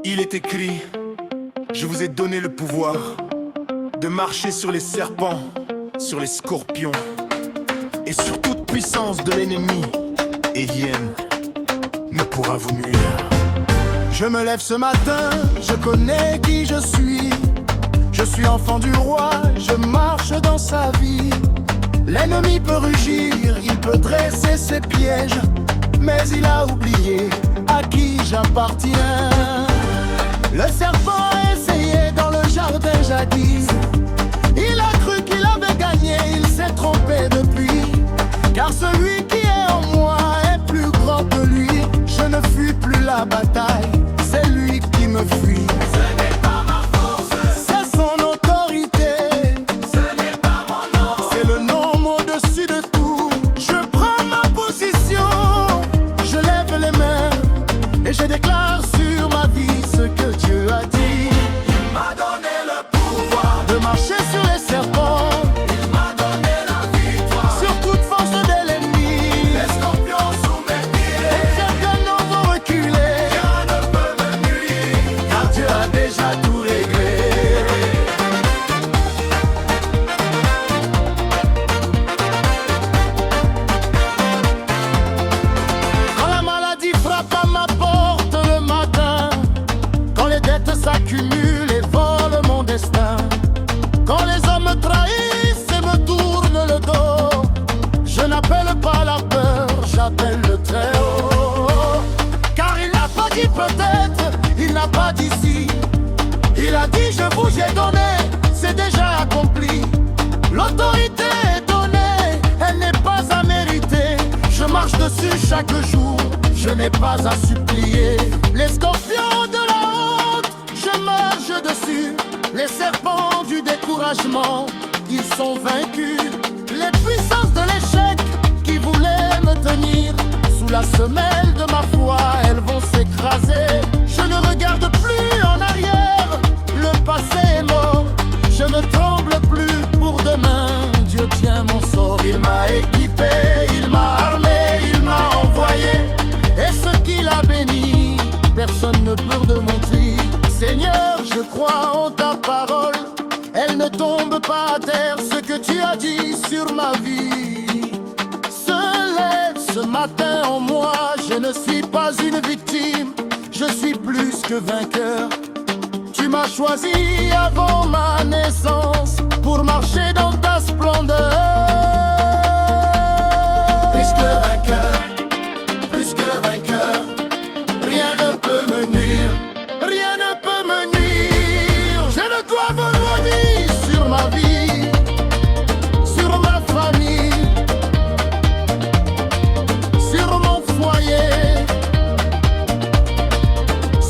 Il est écrit, je vous ai donné le pouvoir de marcher sur les serpents, sur les scorpions et sur toute puissance de l'ennemi, et rien ne pourra vous nuire. Je me lève ce matin, je connais qui je suis. Je suis enfant du roi, je marche dans sa vie. L'ennemi peut rugir, il peut dresser ses pièges, mais il a oublié à qui j'appartiens. Le serpent a essayé dans le jardin jadis. Il a cru qu'il avait gagné, il s'est trompé depuis. Car celui qui est en moi est plus grand que lui. Je ne fuis plus la bataille, c'est lui qui me fuit. Ce n'est pas ma force, c'est son autorité. ce n'est pas mon nom. C'est le nom au-dessus de tout. Je prends ma position, je lève les mains et je déclare sur ma vie ce que Dieu a dit. Il m'a donné le pouvoir, De marcher sur les serpents, il m'a donné la victoire. sur toute force de l'ennemi. Les scorpions sous mes pieds, Les serpents vont reculer, rien ne peut me nuire. car Dieu a déjà tout réglé. Quand la maladie frappe à ma porte le matin, quand les dettes s'accumulent et volent mon destin, quand les hommes me trahissent et me tournent le dos, je n'appelle pas la peur, j'appelle le Très-Haut. Car il n'a pas dit peut-être, il n'a pas dit si. Il a dit je vous ai donné, c'est déjà accompli. L'autorité est donnée, elle n'est pas à mériter. Je marche dessus chaque jour, je n'ai pas à supplier. Les scorpions de la honte, je marche dessus. Les serpents du découragement, ils sont vaincus. Les puissances de l'échec qui voulaient me tenir sous la semelle de ma foi, elles vont s'écraser. Je ne regarde plus en arrière, le passé est mort. Je ne tremble plus pour demain, Dieu tient mon sort. Il m'a équipé, il m'a armé, il m'a envoyé. Et ce qu'il a béni, personne ne peut démentir. Seigneur, je crois en ta parole, elle ne tombe pas à terre. Ce que tu as dit sur ma vie se lève ce matin en moi. Je ne suis pas une victime, je suis plus que vainqueur. Tu m'as choisi avant ma naissance pour marcher dans ta splendeur. Plus que vainqueur, plus que vainqueur, rien ne peut me nuire, rien ne peut me nuire. Je ne dois venir sur ma vie, sur ma famille, sur mon foyer,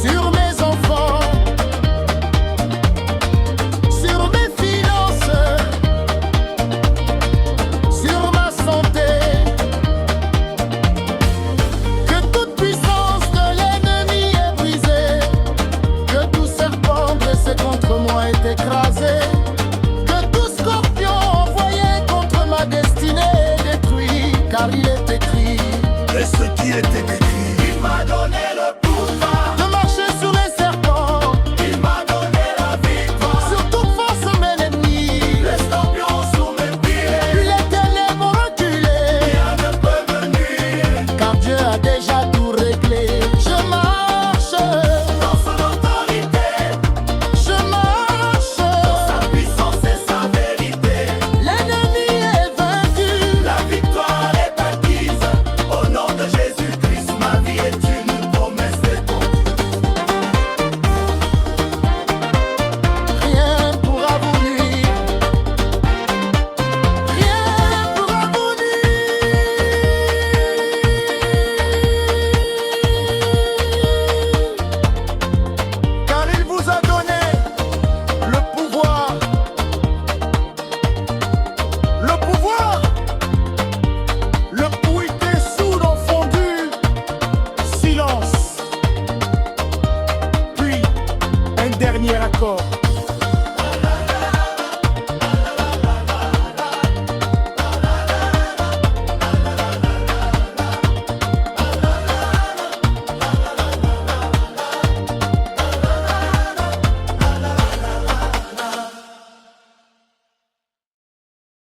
sur mes enfants, sur mes finances, sur ma santé. Que toute puissance de l'ennemi est brisée, que tout serpent dressé contre moi est écrasé, que tout scorpion envoyé contre ma destinée est détruit, car il est écrit. Et ce qui était écrit, il m'a donné le pouvoir, De marcher sur les serpents, il m'a donné la victoire. sur toute force mes ennemis. Les scorpions sous mes pieds, Puis les ténèbres vont reculer, rien ne peut me nuire. car Dieu a déjà tout réglé. Je marche, Dans son autorité, je marche. sa puissance et sa vérité, L'ennemi est vaincu. la victoire est acquise. Au nom de Jésus-Christ, ma vie est une promesse de ton. Rien ne pourra vous nuire, rien ne pourra vous nuire. Car il vous a donné le pouvoir. Le pouvoir, le bruit des soudains fondu. Silence. Puis un dernier accord.